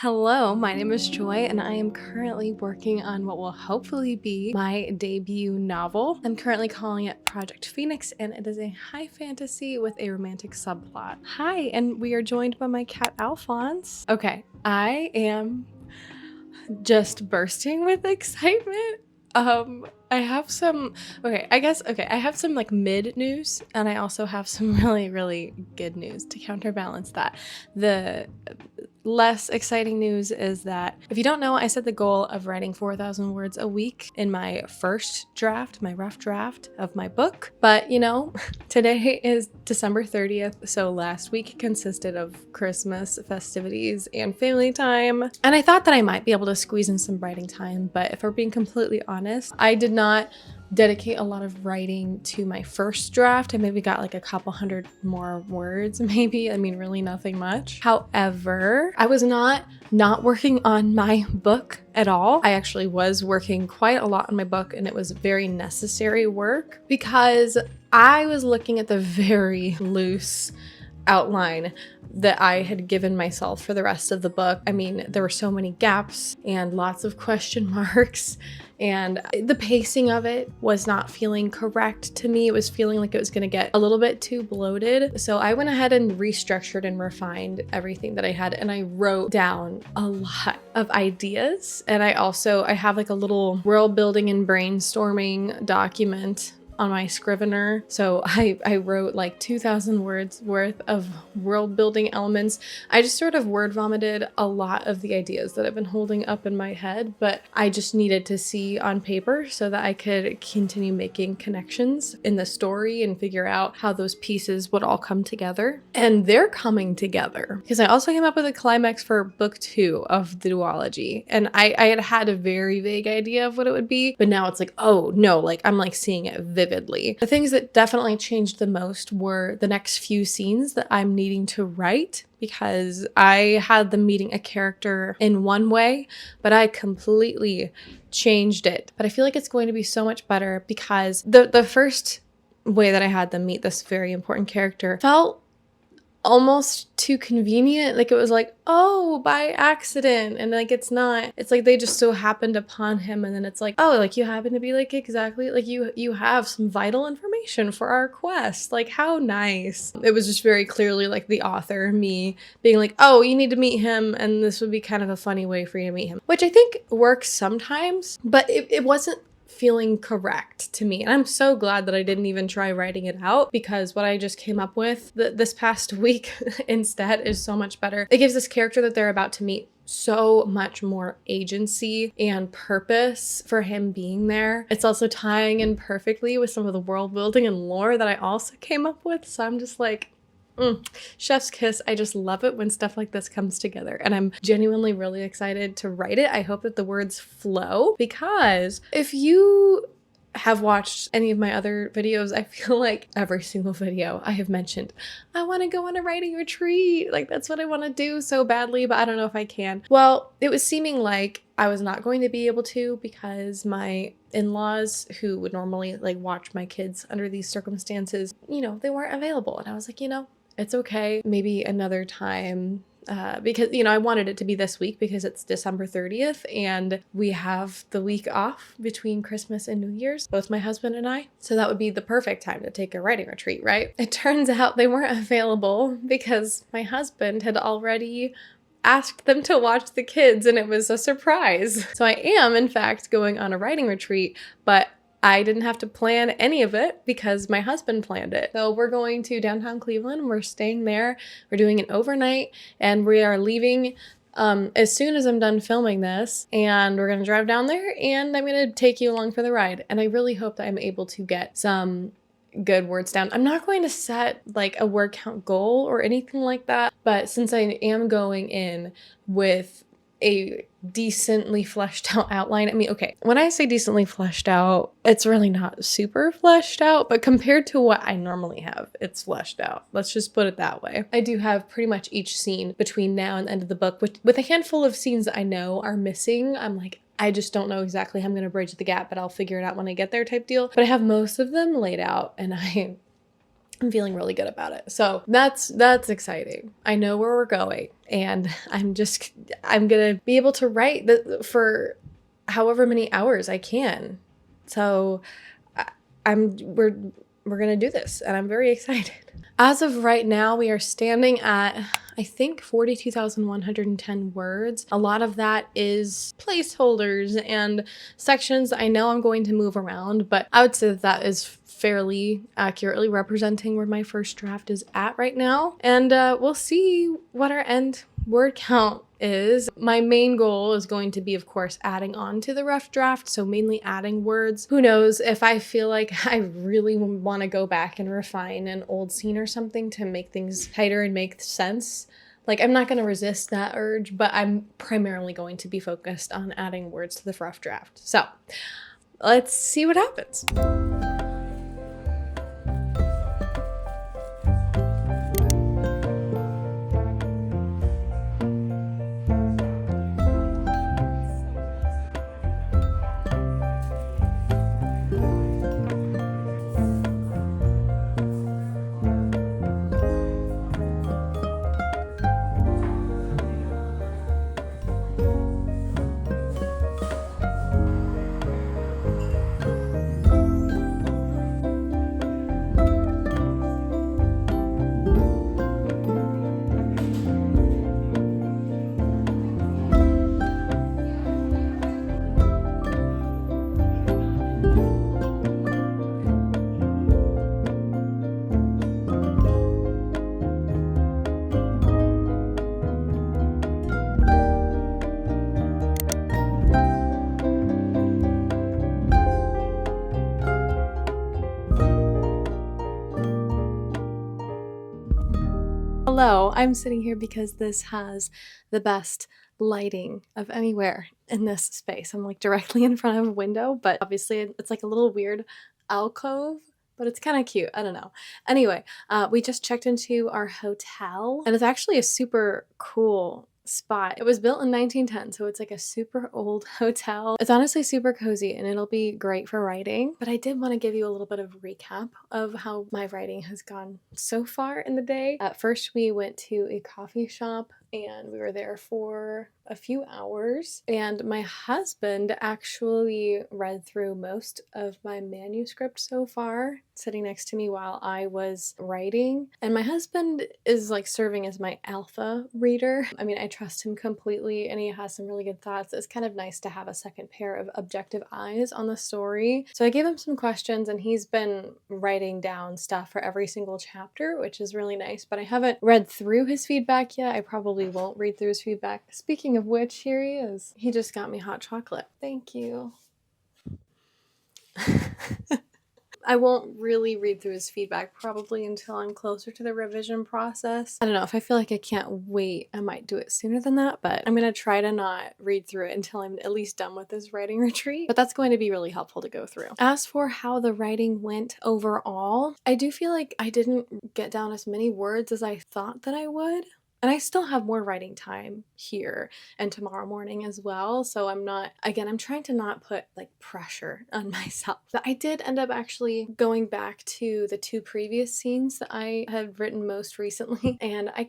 Hello, my name is Joy, and I am currently working on what will hopefully be my debut novel. I'm currently calling it Project Phoenix, and it is a high fantasy with a romantic subplot. Hi, and we are joined by my cat Alphonse. Okay, I am just bursting with excitement. I have some I have some like mid news, and I also have some really good news to counterbalance that. The less exciting news is that if you don't know, I set the goal of writing 4,000 words a week in my first draft, my rough draft of my book. But today is December 30th, so last week consisted of Christmas festivities and family time. And I thought that I might be able to squeeze in some writing time, but if we're being completely honest, I did not dedicate a lot of writing to my first draft. I maybe got like a couple hundred more words, maybe. I mean, really nothing much. However, I was not working on my book at all. I actually was working quite a lot on my book, and it was very necessary work because I was looking at the very loose outline that I had given myself for the rest of the book. I mean, there were so many gaps and lots of question marks, and the pacing of it was not feeling correct to me. It was feeling like it was going to get a little bit too bloated. So I went ahead and restructured and refined everything that I had, and I wrote down a lot of ideas. And I have like a little world building and brainstorming document on my Scrivener. So I wrote like 2,000 words worth of world building elements. I just sort of word vomited a lot of the ideas that I've been holding up in my head, but I just needed to see on paper so that I could continue making connections in the story and figure out how those pieces would all come together. And they're coming together because I also came up with a climax for book 2 of the duology. And I had a very vague idea of what it would be, but now it's like, oh no, like I'm like seeing it vividly. The things that definitely changed the most were the next few scenes that I'm needing to write, because I had them meeting a character in one way, but I completely changed it. But I feel like it's going to be so much better because the first way that I had them meet this very important character felt almost too convenient. Like it was like, oh, by accident. And like it's like they just so happened upon him, and then it's like, oh, like you happen to be like exactly like you have some vital information for our quest. Like how nice. It was just very clearly like the author, me, being like, oh, you need to meet him, and this would be kind of a funny way for you to meet him, which I think works sometimes, but it wasn't feeling correct to me. And I'm so glad that I didn't even try writing it out, because what I just came up with this past week instead is so much better. It gives this character that they're about to meet so much more agency and purpose for him being there. It's also tying in perfectly with some of the world building and lore that I also came up with. So I'm just like, chef's kiss. I just love it when stuff like this comes together, and I'm genuinely really excited to write it. I hope that the words flow, because if you have watched any of my other videos, I feel like every single video I have mentioned, I want to go on a writing retreat. Like that's what I want to do so badly, but I don't know if I can. Well, it was seeming like I was not going to be able to, because my in-laws, who would normally like watch my kids under these circumstances, they weren't available. And I was like, it's okay, maybe another time, because, I wanted it to be this week because it's December 30th and we have the week off between Christmas and New Year's, both my husband and I. So that would be the perfect time to take a writing retreat, right? It turns out they weren't available because my husband had already asked them to watch the kids, and it was a surprise. So I am, in fact, going on a writing retreat, but I didn't have to plan any of it because my husband planned it. So we're going to downtown Cleveland. We're staying there. We're doing an overnight, and we are leaving as soon as I'm done filming this, and we're going to drive down there, and I'm going to take you along for the ride. And I really hope that I'm able to get some good words down. I'm not going to set like a word count goal or anything like that, but since I am going in with a decently fleshed out outline. I mean, okay, when I say decently fleshed out, it's really not super fleshed out, but compared to what I normally have, it's fleshed out. Let's just put it that way. I do have pretty much each scene between now and the end of the book, with a handful of scenes that I know are missing. I'm like, I just don't know exactly how I'm going to bridge the gap, but I'll figure it out when I get there type deal. But I have most of them laid out, and I'm feeling really good about it. So that's exciting. I know where we're going, and I'm gonna be able to write for however many hours I can. So I, we're gonna do this, and I'm very excited. As of right now, we are standing at, I think, 42,110 words. A lot of that is placeholders and sections I know I'm going to move around, but I would say that is fairly accurately representing where my first draft is at right now. And we'll see what our end word count is. My main goal is going to be, of course, adding on to the rough draft, so mainly adding words. Who knows, if I feel like I really want to go back and refine an old scene or something to make things tighter and make sense, like, I'm not going to resist that urge, but I'm primarily going to be focused on adding words to the rough draft. So let's see what happens. Hello, I'm sitting here because this has the best lighting of anywhere in this space. I'm like directly in front of a window, but obviously it's like a little weird alcove, but it's kind of cute. I don't know. Anyway, we just checked into our hotel, and it's actually a super cool spot. It was built in 1910, so it's like a super old hotel. It's honestly super cozy, and it'll be great for writing. But I did want to give you a little bit of a recap of how my writing has gone so far in the day. At first, we went to a coffee shop, and we were there for a few hours, and my husband actually read through most of my manuscript so far, sitting next to me while I was writing. And my husband is like serving as my alpha reader. I mean, I trust him completely, and he has some really good thoughts. It's kind of nice to have a second pair of objective eyes on the story. So I gave him some questions, and he's been writing down stuff for every single chapter, which is really nice, but I haven't read through his feedback yet. I probably won't read through his feedback. Speaking of which, here he is. He just got me hot chocolate. Thank you. I won't really read through his feedback probably until I'm closer to the revision process. I don't know, if I feel like I can't wait, I might do it sooner than that, but I'm gonna try to not read through it until I'm at least done with this writing retreat. But that's going to be really helpful to go through. As for how the writing went overall, I do feel like I didn't get down as many words as I thought that I would. And I still have more writing time here and tomorrow morning as well. So I'm trying to not put like pressure on myself. But I did end up actually going back to the two previous scenes that I had written most recently. And I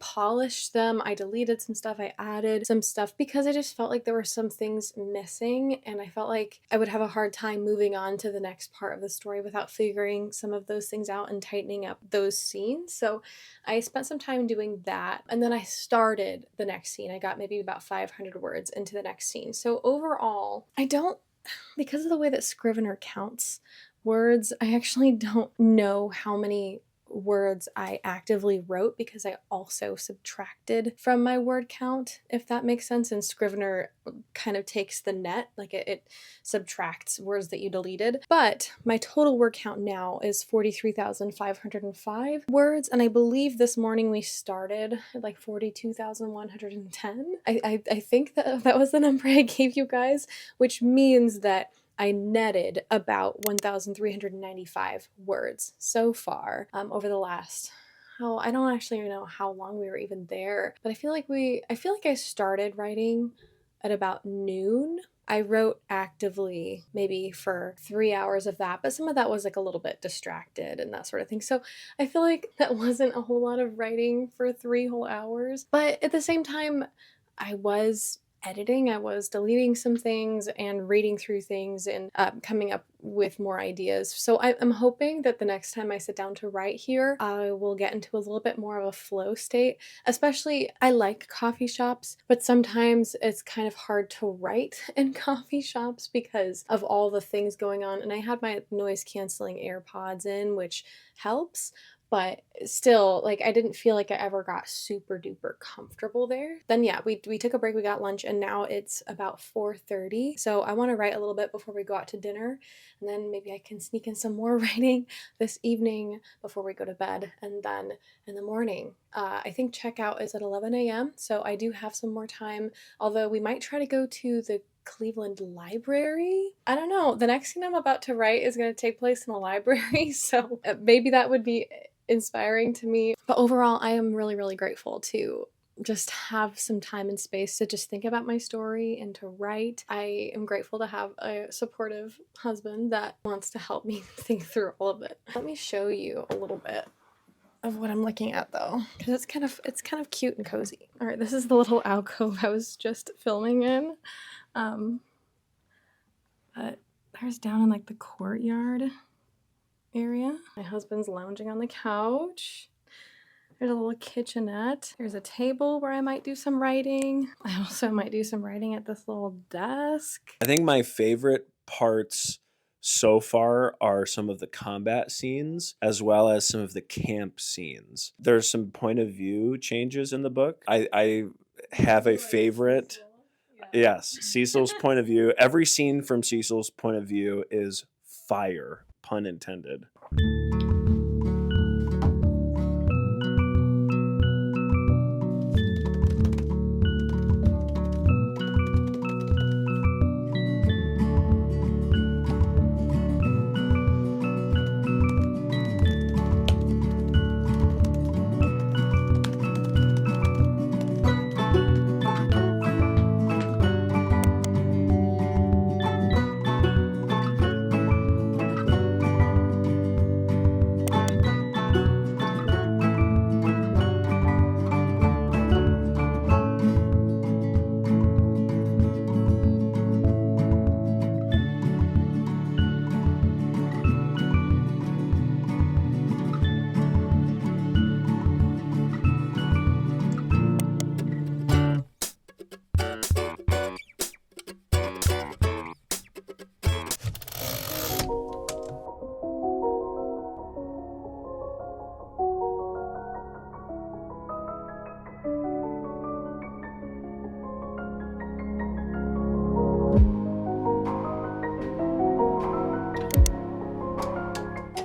polished them. I deleted some stuff. I added some stuff because I just felt like there were some things missing. And I felt like I would have a hard time moving on to the next part of the story without figuring some of those things out and tightening up those scenes. So I spent some time doing that, and then I started the next scene. I got maybe about 500 words into the next scene. So overall, because of the way that Scrivener counts words, I actually don't know how many words I actively wrote because I also subtracted from my word count, if that makes sense. And Scrivener kind of takes the net, like it subtracts words that you deleted. But my total word count now is 43,505 words, and I believe this morning we started at like 42,110. I think that was the number I gave you guys, which means that I netted about 1,395 words so far over the last, I don't actually know how long we were even there, but I feel like I started writing at about noon. I wrote actively maybe for 3 hours of that, but some of that was like a little bit distracted and that sort of thing. So I feel like that wasn't a whole lot of writing for 3 whole hours. But at the same time, I was editing, I was deleting some things and reading through things and coming up with more ideas. So I'm hoping that the next time I sit down to write here, I will get into a little bit more of a flow state. Especially, I like coffee shops, but sometimes it's kind of hard to write in coffee shops because of all the things going on. And I had my noise canceling AirPods in, which helps. But still, like, I didn't feel like I ever got super duper comfortable there. Then yeah, we took a break, we got lunch, and now it's about 4:30. So I want to write a little bit before we go out to dinner, and then maybe I can sneak in some more writing this evening before we go to bed. And then in the morning, I think checkout is at 11 a.m. So I do have some more time, although we might try to go to the Cleveland Library. I don't know. The next thing I'm about to write is going to take place in a library, so maybe that would be inspiring to me. But overall, I am really, really grateful to just have some time and space to just think about my story and to write. I am grateful to have a supportive husband that wants to help me think through all of it. Let me show you a little bit of what I'm looking at though, because it's kind of cute and cozy. All right, this is the little alcove I was just filming in. But there's down in like the courtyard area. My husband's lounging on the couch. There's a little kitchenette. There's a table where I might do some writing. I also might do some writing at this little desk. I think my favorite parts so far are some of the combat scenes as well as some of the camp scenes. There's some point of view changes in the book. I have a favorite. Yes, Cecil's point of view. Every scene from Cecil's point of view is fire, pun intended.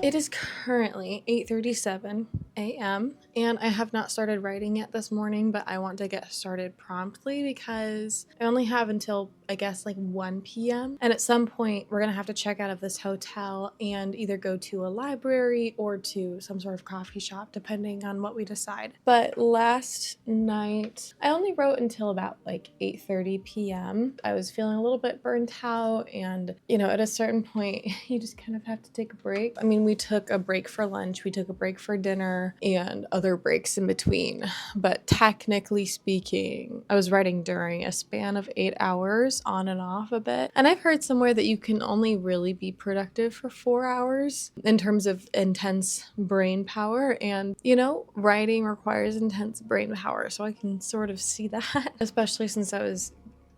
It is currently 8:37 a.m. and I have not started writing yet this morning, but I want to get started promptly because I only have until, I guess, like 1 p.m. And at some point, we're going to have to check out of this hotel and either go to a library or to some sort of coffee shop, depending on what we decide. But last night, I only wrote until about like 8:30 p.m. I was feeling a little bit burnt out, and, you know, at a certain point, you just kind of have to take a break. I mean, we took a break for lunch, we took a break for dinner, and other breaks in between. But technically speaking, I was writing during a span of 8 hours on and off a bit. And I've heard somewhere that you can only really be productive for 4 hours in terms of intense brain power. And, you know, writing requires intense brain power. So I can sort of see that, especially since I was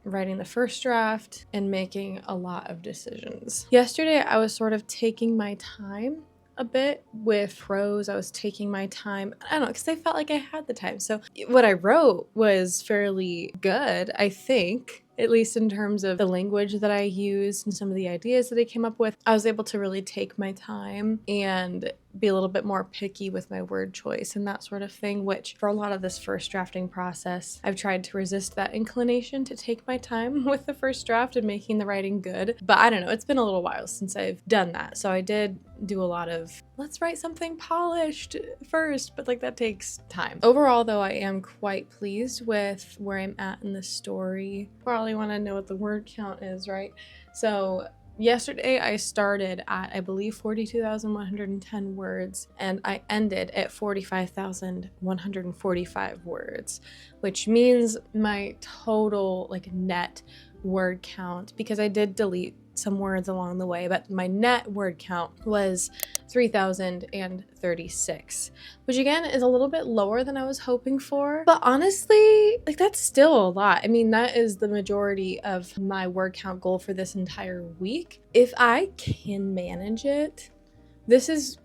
writing the first draft and making a lot of decisions. Yesterday, I was sort of taking my time a bit with prose. I was taking my time, I don't know, because I felt like I had the time. So what I wrote was fairly good, I think, at least in terms of the language that I used and some of the ideas that I came up with. I was able to really take my time and be a little bit more picky with my word choice and that sort of thing, which for a lot of this first drafting process, I've tried to resist that inclination to take my time with the first draft and making the writing good. But I don't know, it's been a little while since I've done that. So I did do a lot of let's write something polished first, but like that takes time. Overall though, I am quite pleased with where I'm at in the story. Probably want to know what the word count is, right? So yesterday I started at, I believe, 42,110 words, and I ended at 45,145 words, which means my total like net word count, because I did delete some words along the way, but my net word count was 3,036, which again is a little bit lower than I was hoping for. But honestly, like that's still a lot. I mean, that is the majority of my word count goal for this entire week. If I can manage it, this is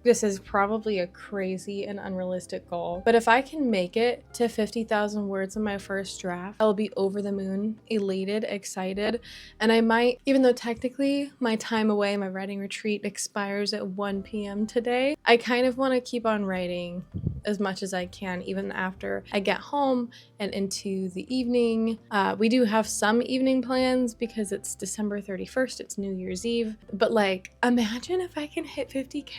probably a crazy and unrealistic goal, but if I can make it to 50,000 words in my first draft, I'll be over the moon, elated, excited, and I might, even though technically my time away, my writing retreat expires at 1 p.m. today, I kind of want to keep on writing as much as I can, even after I get home and into the evening. We do have some evening plans because it's December 31st, it's New Year's Eve, but like, imagine if I can hit 50K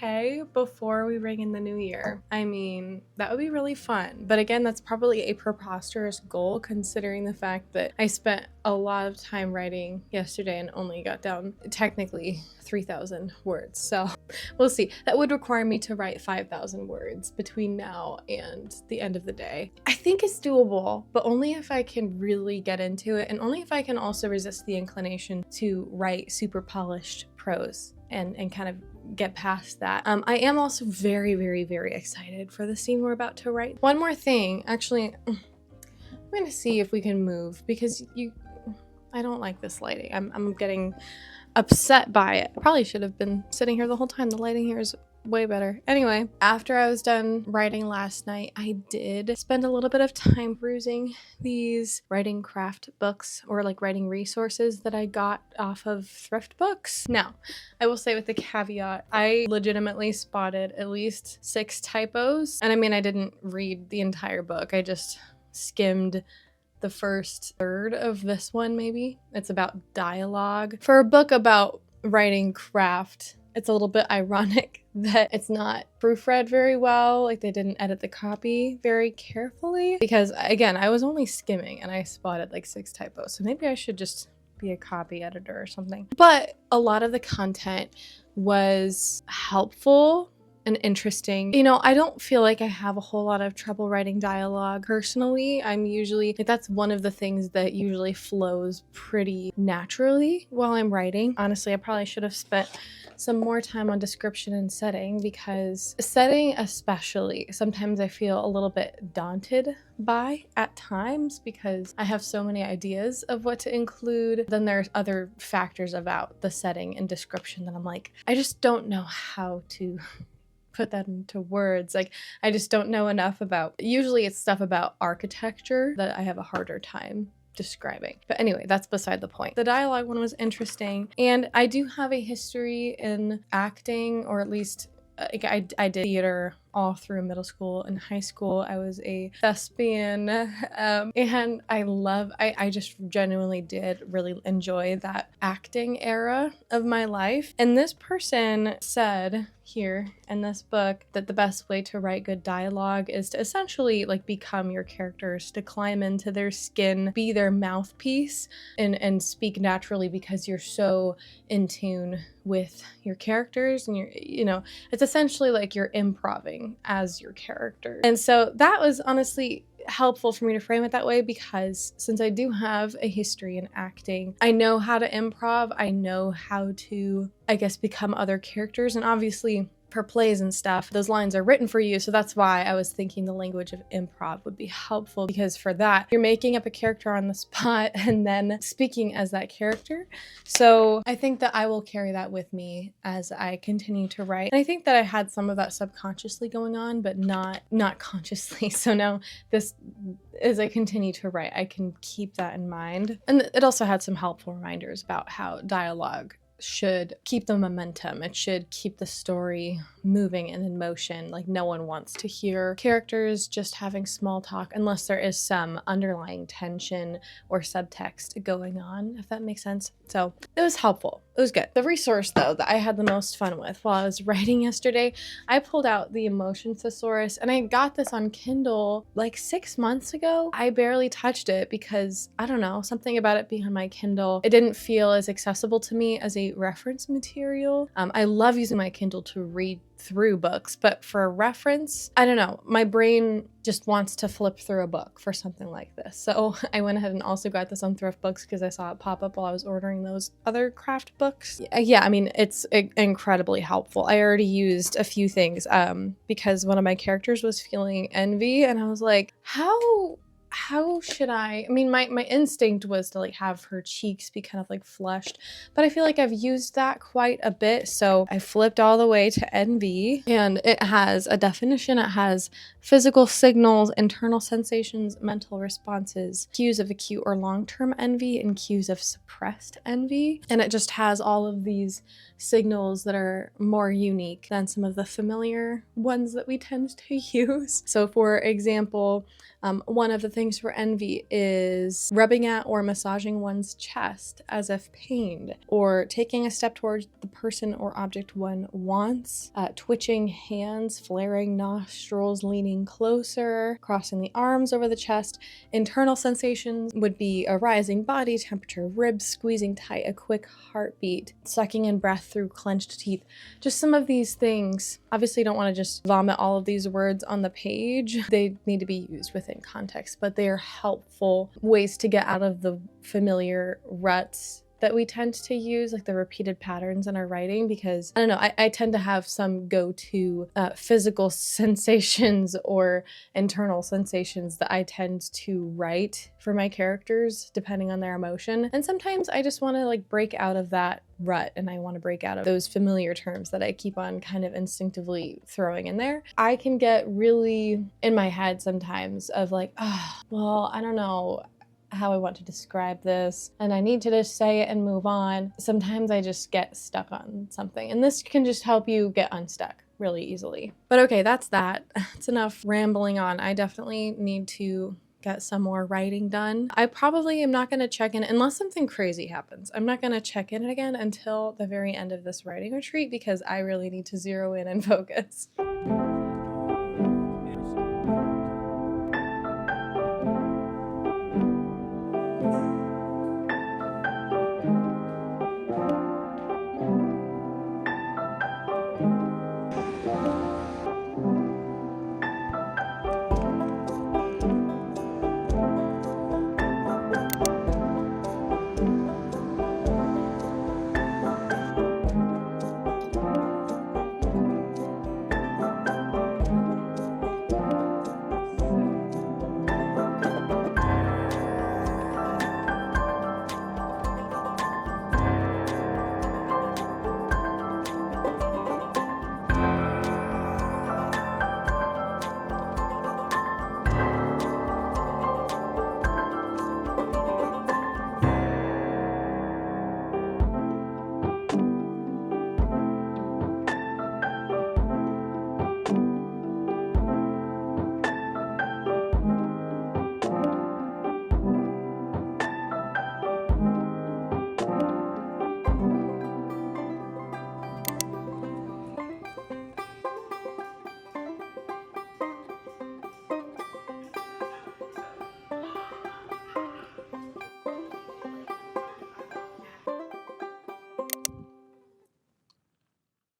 before we ring in the new year. I mean, that would be really fun. But again, that's probably a preposterous goal considering the fact that I spent a lot of time writing yesterday and only got down technically 3,000 words. So we'll see. That would require me to write 5,000 words between now and the end of the day. I think it's doable, but only if I can really get into it, and only if I can also resist the inclination to write super polished prose and kind of get past that. I am also very, very, very excited for the scene we're about to write. One more thing, actually, I'm gonna see if we can move because I don't like this lighting. I'm getting upset by it. I probably should have been sitting here the whole time. The lighting here is way better. Anyway, after I was done writing last night, I did spend a little bit of time perusing these writing craft books, or like writing resources that I got off of thrift books. Now, I will say with the caveat, I legitimately spotted at least 6 typos. And I mean, I didn't read the entire book. I just skimmed the first third of this one, maybe. It's about dialogue. For a book about writing craft, it's a little bit ironic that it's not proofread very well, like they didn't edit the copy very carefully, because again, I was only skimming and I spotted like 6 typos, so maybe I should just be a copy editor or something. But a lot of the content was helpful and interesting. You know, I don't feel like I have a whole lot of trouble writing dialogue personally. I'm usually, like, that's one of the things that usually flows pretty naturally while I'm writing. Honestly, I probably should have spent some more time on description and setting, because setting especially, sometimes I feel a little bit daunted by at times because I have so many ideas of what to include. Then there's other factors about the setting and description that I'm like, I just don't know how to put that into words. Like, I just don't know enough about, usually it's stuff about architecture that I have a harder time describing. But anyway, that's beside the point. The dialogue one was interesting, and I do have a history in acting, or at least I did theater all through middle school and high school. I was a thespian, and I just genuinely did really enjoy that acting era of my life. And this person said here in this book that the best way to write good dialogue is to essentially like become your characters, to climb into their skin, be their mouthpiece, and speak naturally, because you're so in tune with your characters, and it's essentially like you're improving as your character. And so that was honestly helpful for me to frame it that way, because since I do have a history in acting, I know how to improv. I know how to, I guess, become other characters. And obviously for plays and stuff, those lines are written for you. So that's why I was thinking the language of improv would be helpful, because for that, you're making up a character on the spot and then speaking as that character. So I think that I will carry that with me as I continue to write. And I think that I had some of that subconsciously going on, but not consciously. So now as I continue to write, I can keep that in mind. And it also had some helpful reminders about how dialogue should keep the momentum. It should keep the story moving and in motion. Like, no one wants to hear characters just having small talk unless there is some underlying tension or subtext going on, if that makes sense. So it was helpful. It was good. The resource, though, that I had the most fun with while I was writing yesterday, I pulled out the Emotion Thesaurus, and I got this on Kindle like 6 months ago. I barely touched it because, I don't know, something about it being on my Kindle, it didn't feel as accessible to me as a reference material. I love using my Kindle to read through books, but for a reference, I don't know, my brain just wants to flip through a book for something like this. So I went ahead and also got this on Thrift Books because I saw it pop up while I was ordering those other craft books. Yeah, I mean, it's incredibly helpful. I already used a few things because one of my characters was feeling envy, and I was like, how should I mean, my instinct was to like have her cheeks be kind of like flushed, but I feel like I've used that quite a bit. So I flipped all the way to envy, and it has a definition. It has physical signals, internal sensations, mental responses, cues of acute or long-term envy, and cues of suppressed envy. And it just has all of these signals that are more unique than some of the familiar ones that we tend to use. So for example, one of the things for envy is rubbing at or massaging one's chest as if pained, or taking a step towards the person or object one wants, twitching hands, flaring nostrils, leaning closer, crossing the arms over the chest. Internal sensations would be a rising body temperature, ribs squeezing tight, a quick heartbeat, sucking in breath through clenched teeth. Just some of these things. Obviously, you don't want to just vomit all of these words on the page. They need to be used within context, but they are helpful ways to get out of the familiar ruts that we tend to use, like the repeated patterns in our writing, because I don't know, I tend to have some go-to physical sensations or internal sensations that I tend to write for my characters depending on their emotion. And sometimes I just want to like break out of that rut, and I want to break out of those familiar terms that I keep on kind of instinctively throwing in there. I can get really in my head sometimes of like, oh, well, I don't know how I want to describe this, and I need to just say it and move on. Sometimes I just get stuck on something, and this can just help you get unstuck really easily. But okay, that's that. It's enough rambling on. I definitely need to get some more writing done. I probably am not going to check in unless something crazy happens. I'm not going to check in again until the very end of this writing retreat because I really need to zero in and focus.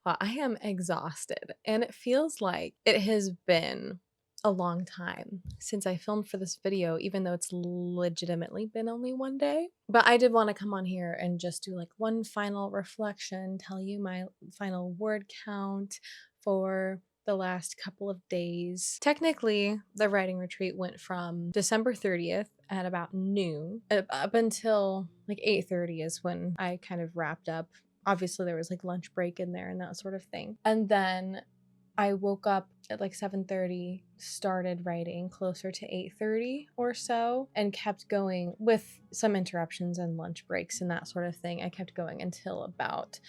Well, I am exhausted, and it feels like it has been a long time since I filmed for this video, even though it's legitimately been only one day. But I did want to come on here and just do like one final reflection, tell you my final word count for the last couple of days. Technically, the writing retreat went from December 30th at about noon up until like 8:30 is when I kind of wrapped up. Obviously, there was like lunch break in there and that sort of thing. And then I woke up at like 7:30, started writing closer to 8:30 or so, and kept going with some interruptions and lunch breaks and that sort of thing. I kept going until about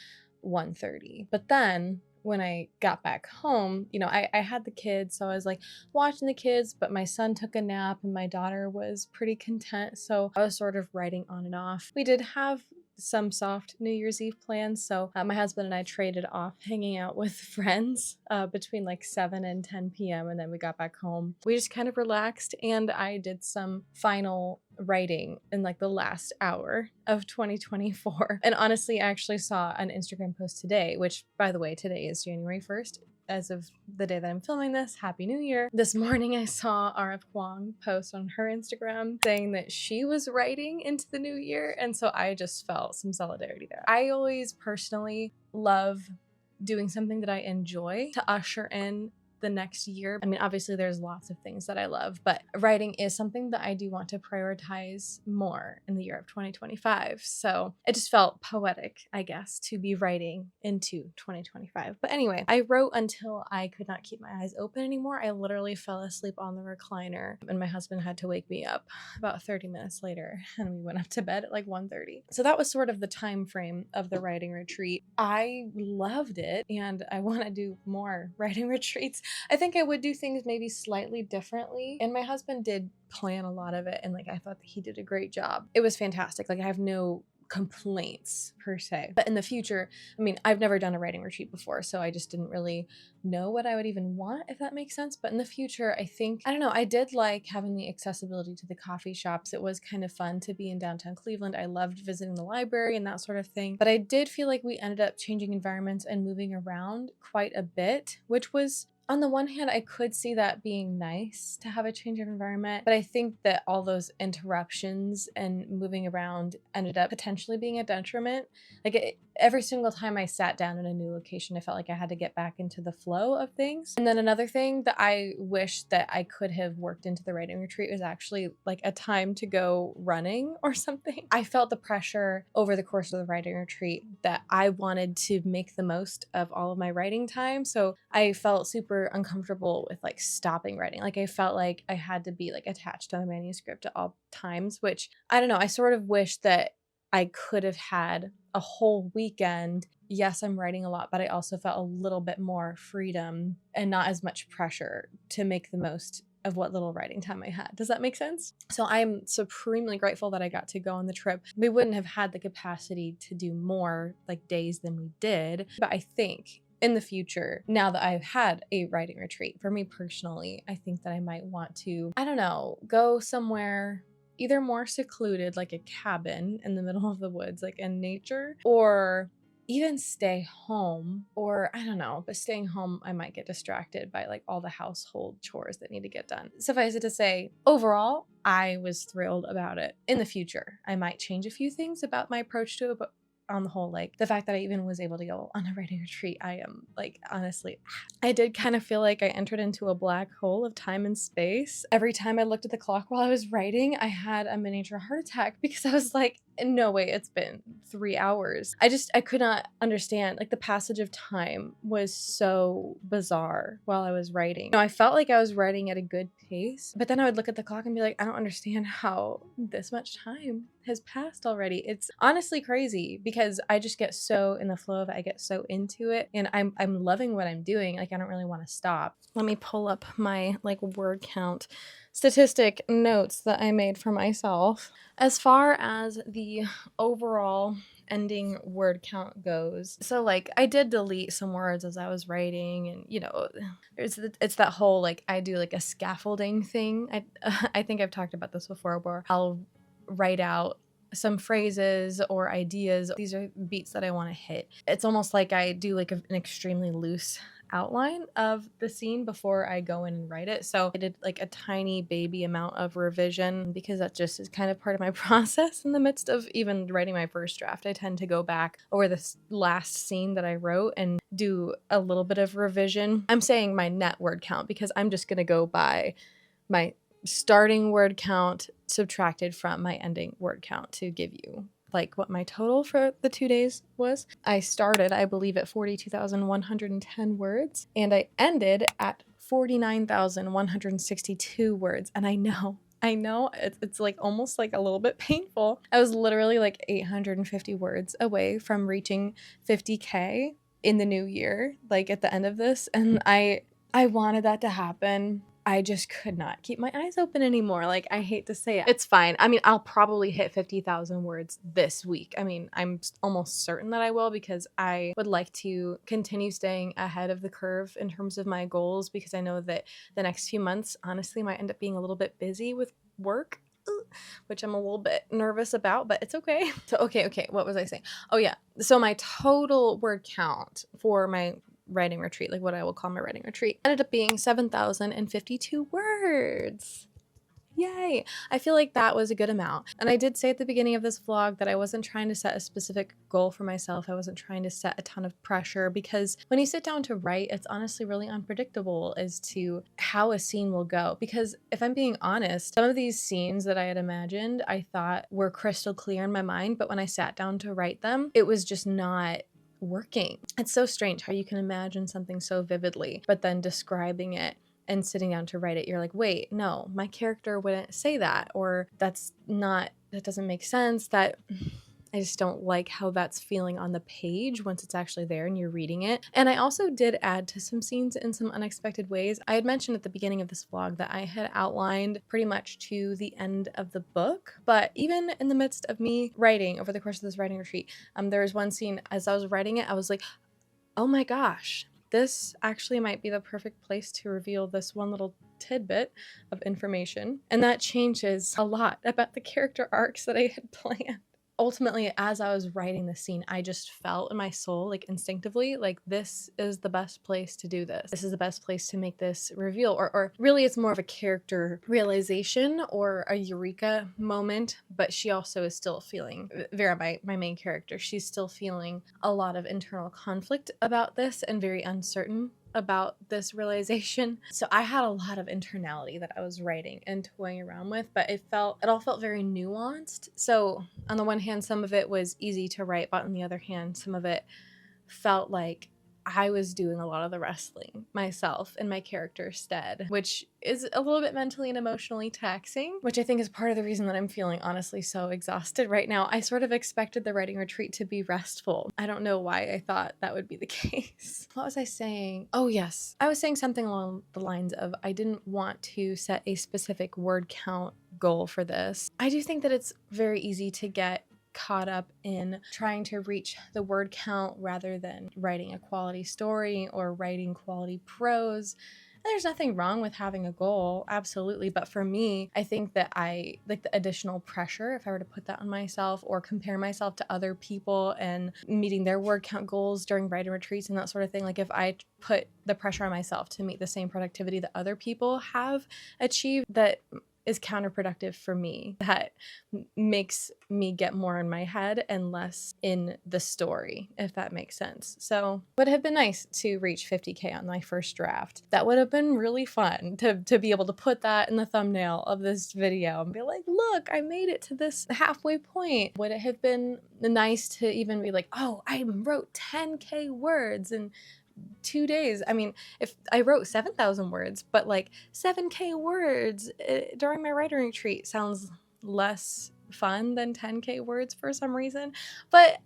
1:30. But then when I got back home, you know, I had the kids, so I was like watching the kids, but my son took a nap and my daughter was pretty content. So I was sort of writing on and off. We did have some soft New Year's Eve plans. So my husband and I traded off hanging out with friends between like 7 and 10 p.m. And then we got back home. We just kind of relaxed, and I did some final writing in like the last hour of 2024. And honestly, I actually saw an Instagram post today, which, by the way, today is January 1st. As of the day that I'm filming this, Happy New Year. This morning I saw RF Kwong post on her Instagram saying that she was writing into the new year, and so I just felt some solidarity there. I always personally love doing something that I enjoy to usher in the next year. I mean, obviously there's lots of things that I love, but writing is something that I do want to prioritize more in the year of 2025. So it just felt poetic, I guess, to be writing into 2025. But anyway, I wrote until I could not keep my eyes open anymore. I literally fell asleep on the recliner, and my husband had to wake me up about 30 minutes later, and we went up to bed at like 1:30. So that was sort of the time frame of the writing retreat. I loved it, and I want to do more writing retreats. I think I would do things maybe slightly differently. And my husband did plan a lot of it, and like I thought that he did a great job. It was fantastic. Like I have no complaints per se. But in the future, I mean, I've never done a writing retreat before, so I just didn't really know what I would even want, if that makes sense. But in the future, I think, I don't know, I did like having the accessibility to the coffee shops. It was kind of fun to be in downtown Cleveland. I loved visiting the library and that sort of thing. But I did feel like we ended up changing environments and moving around quite a bit, which was, on the one hand, I could see that being nice to have a change of environment, but I think that all those interruptions and moving around ended up potentially being a detriment. Like every single time I sat down in a new location, I felt like I had to get back into the flow of things. And then another thing that I wish that I could have worked into the writing retreat was actually like a time to go running or something. I felt the pressure over the course of the writing retreat that I wanted to make the most of all of my writing time. So I felt super uncomfortable with like stopping writing. Like I felt like I had to be like attached to the manuscript at all times, which I don't know. I sort of wish that I could have had a whole weekend. Yes, I'm writing a lot, but I also felt a little bit more freedom and not as much pressure to make the most of what little writing time I had. Does that make sense? So I'm supremely grateful that I got to go on the trip. We wouldn't have had the capacity to do more like days than we did, but I think in the future, now that I've had a writing retreat, for me personally, I think that I might want to, I don't know, go somewhere either more secluded, like a cabin in the middle of the woods, like in nature, or even stay home, or I don't know, but staying home, I might get distracted by like all the household chores that need to get done. Suffice it to say, overall, I was thrilled about it. In the future, I might change a few things about my approach to it, but on the whole, like the fact that I even was able to go on a writing retreat, I am like, honestly, I did kind of feel like I entered into a black hole of time and space. Every time I looked at the clock while I was writing, I had a miniature heart attack because I was like, no way, it's been 3 hours. I could not understand, like the passage of time was so bizarre while I was writing. I felt like I was writing at a good pace, but then I would look at the clock and be like, I don't understand how this much time has passed already. It's honestly crazy because I just get so in the flow of it. I get so into it, and I'm loving what I'm doing. Like I don't really want to stop. Let me pull up my like word count statistic notes that I made for myself. As far as the overall ending word count goes, so like I did delete some words as I was writing, and you know, it's that whole like I do like a scaffolding thing. I think I've talked about this before, where I'll write out some phrases or ideas. These are beats that I want to hit. It's almost like I do like an extremely loose outline of the scene before I go in and write it. So I did like a tiny baby amount of revision because that just is kind of part of my process in the midst of even writing my first draft. I tend to go back over this last scene that I wrote and do a little bit of revision. I'm saying my net word count because I'm just going to go by my starting word count subtracted from my ending word count to give you like what my total for the 2 days was. I started, I believe, at 42,110 words, and I ended at 49,162 words. And I know it's like almost like a little bit painful. I was literally like 850 words away from reaching 50K in the new year, like at the end of this. And I wanted that to happen I just could not keep my eyes open anymore. Like, I hate to say it. It's fine. I mean, I'll probably hit 50,000 words this week. I mean, I'm almost certain that I will, because I would like to continue staying ahead of the curve in terms of my goals, because I know that the next few months, honestly, might end up being a little bit busy with work, which I'm a little bit nervous about, but it's okay. So, okay. What was I saying? Oh, yeah. So my total word count for my writing retreat, like what I will call my writing retreat, ended up being 7,052 words. Yay! I feel like that was a good amount. And I did say at the beginning of this vlog that I wasn't trying to set a specific goal for myself. I wasn't trying to set a ton of pressure, because when you sit down to write, it's honestly really unpredictable as to how a scene will go. Because if I'm being honest, some of these scenes that I had imagined, I thought were crystal clear in my mind, but when I sat down to write them, it was just not working. It's so strange how you can imagine something so vividly, but then describing it and sitting down to write it, you're like, wait, no, my character wouldn't say that, or that doesn't make sense. That I just don't like how that's feeling on the page once it's actually there and you're reading it. And I also did add to some scenes in some unexpected ways. I had mentioned at the beginning of this vlog that I had outlined pretty much to the end of the book, but even in the midst of me writing over the course of this writing retreat, there was one scene as I was writing it, I was like, oh my gosh, this actually might be the perfect place to reveal this one little tidbit of information. And that changes a lot about the character arcs that I had planned. Ultimately, as I was writing the scene, I just felt in my soul, like instinctively, like this is the best place to do this. This is the best place to make this reveal. Or really, it's more of a character realization or a eureka moment, but she also is still feeling, Vera, my main character, she's still feeling a lot of internal conflict about this and very uncertain about this realization. So I had a lot of internality that I was writing and toying around with, but it all felt very nuanced. So on the one hand, some of it was easy to write, but on the other hand, some of it felt like I was doing a lot of the wrestling myself in my character's stead, which is a little bit mentally and emotionally taxing, which I think is part of the reason that I'm feeling honestly so exhausted right now. I sort of expected the writing retreat to be restful. I don't know why I thought that would be the case. What was I saying? Oh yes, I was saying something along the lines of I didn't want to set a specific word count goal for this. I do think that it's very easy to get caught up in trying to reach the word count rather than writing a quality story or writing quality prose. And there's nothing wrong with having a goal, absolutely. But for me, I think that I like the additional pressure, if I were to put that on myself or compare myself to other people and meeting their word count goals during writing retreats and that sort of thing. Like if I put the pressure on myself to meet the same productivity that other people have achieved, that is counterproductive for me. That makes me get more in my head and less in the story, if that makes sense. So it would have been nice to reach 50K on my first draft. That would have been really fun to be able to put that in the thumbnail of this video and be like, look, I made it to this halfway point. Would it have been nice to even be like, oh, I wrote 10K words in 2 days. I mean, if I wrote 7,000 words, but like 7K words during my writing retreat sounds less fun than 10K words for some reason. But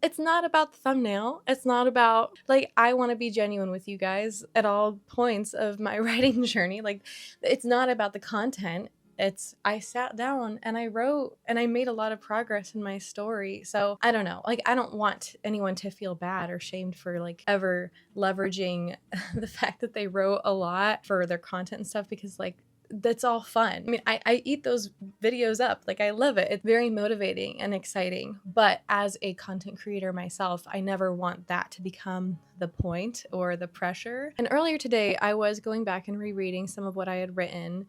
it's not about the thumbnail. It's not about, like, I want to be genuine with you guys at all points of my writing journey. Like, it's not about the content. It's I sat down and I wrote and I made a lot of progress in my story. So I don't know, like I don't want anyone to feel bad or shamed for like ever leveraging the fact that they wrote a lot for their content and stuff, because like that's all fun. I mean, I eat those videos up. Like I love it. It's very motivating and exciting. But as a content creator myself, I never want that to become the point or the pressure. And earlier today, I was going back and rereading some of what I had written.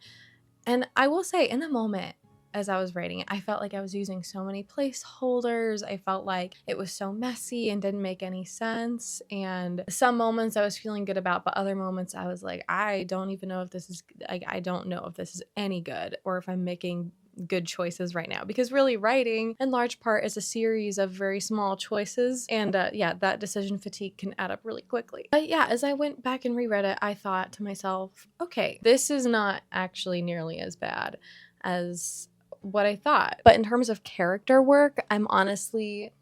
And I will say, in the moment, as I was writing it, I felt like I was using so many placeholders. I felt like it was so messy and didn't make any sense. And some moments I was feeling good about, but other moments I was like, I don't even know if this is, like, I don't know if this is any good or if I'm making good choices right now, because really writing in large part is a series of very small choices, and yeah, that decision fatigue can add up really quickly. But yeah, as I went back and reread it, I thought to myself, okay, this is not actually nearly as bad as what I thought. But in terms of character work, I'm honestly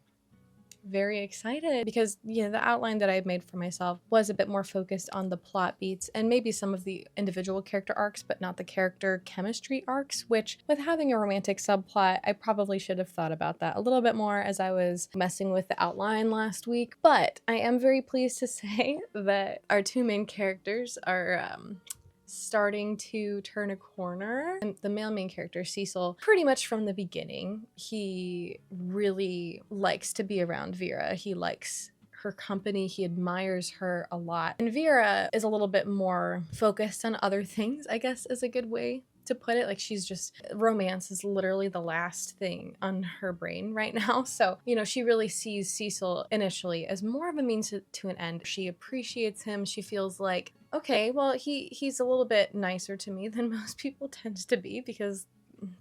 very excited because, you know, the outline that I had made for myself was a bit more focused on the plot beats and maybe some of the individual character arcs, but not the character chemistry arcs, which with having a romantic subplot, I probably should have thought about that a little bit more as I was messing with the outline last week. But I am very pleased to say that our two main characters are starting to turn a corner. And the male main character, Cecil, pretty much from the beginning, he really likes to be around Vera. He likes her company. He admires her a lot. And Vera is a little bit more focused on other things, I guess is a good way to put it. Like, she's just, romance is literally the last thing on her brain right now. So, you know, she really sees Cecil initially as more of a means to an end. She appreciates him. She feels like, okay, well, he's a little bit nicer to me than most people tend to be, because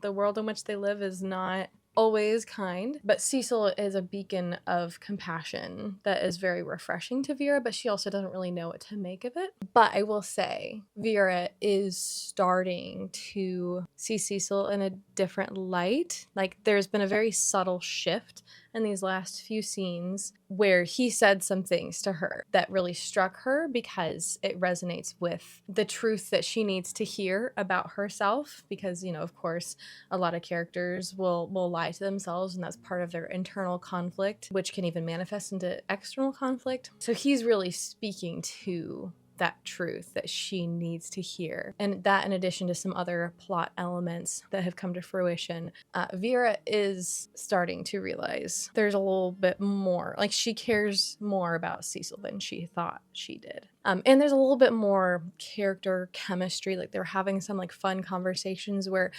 the world in which they live is not always kind. But Cecil is a beacon of compassion that is very refreshing to Vera, but she also doesn't really know what to make of it. But I will say, Vera is starting to see Cecil in a different light. Like, there's been a very subtle shift in these last few scenes where he said some things to her that really struck her because it resonates with the truth that she needs to hear about herself. Because, you know, of course, a lot of characters will lie to themselves, and that's part of their internal conflict, which can even manifest into external conflict. So he's really speaking to that truth that she needs to hear. And that, in addition to some other plot elements that have come to fruition, Vera is starting to realize there's a little bit more, like, she cares more about Cecil than she thought she did. And there's a little bit more character chemistry. Like, they're having some like fun conversations where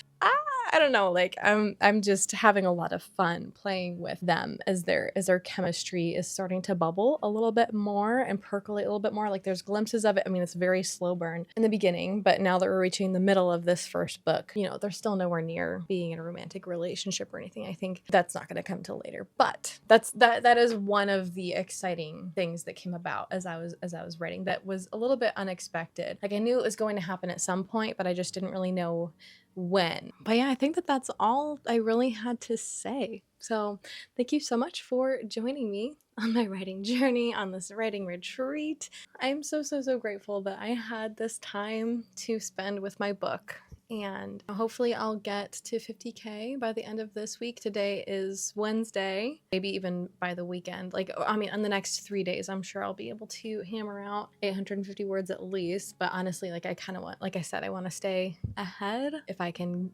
I don't know, like, I'm just having a lot of fun playing with them as their chemistry is starting to bubble a little bit more and percolate a little bit more. Like, there's glimpses of it. I mean, it's very slow burn in the beginning, but now that we're reaching the middle of this first book, you know, they're still nowhere near being in a romantic relationship or anything. I think that's not going to come till later. But that is one of the exciting things that came about as I was writing, that was a little bit unexpected. Like, I knew it was going to happen at some point, but I just didn't really know when. But yeah, I think that's all I really had to say. So thank you so much for joining me on my writing journey, on this writing retreat. I'm so grateful that I had this time to spend with my book. And hopefully I'll get to 50K by the end of this week. Today is Wednesday, maybe even by the weekend. Like, I mean, on the next 3 days, I'm sure I'll be able to hammer out 850 words at least. But honestly, like, I kind of want, like I said, I want to stay ahead. If I can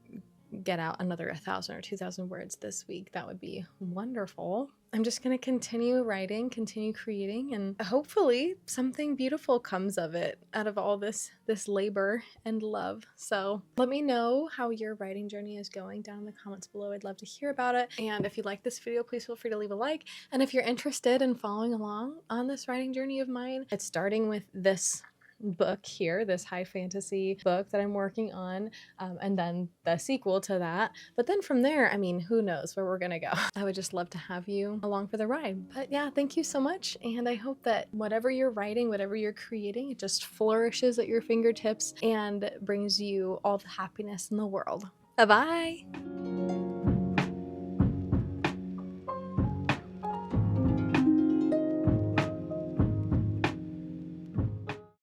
get out another 1,000 or 2,000 words this week, that would be wonderful. I'm just going to continue writing, continue creating, and hopefully something beautiful comes of it, out of all this labor and love. So let me know how your writing journey is going down in the comments below. I'd love to hear about it. And if you like this video, please feel free to leave a like. And if you're interested in following along on this writing journey of mine, it's starting with this book here, this high fantasy book that I'm working on, and then the sequel to that. But then from there, I mean, who knows where we're gonna go. I would just love to have you along for the ride. But yeah, thank you so much, and I hope that whatever you're writing, whatever you're creating, it just flourishes at your fingertips and brings you all the happiness in the world. Bye-bye!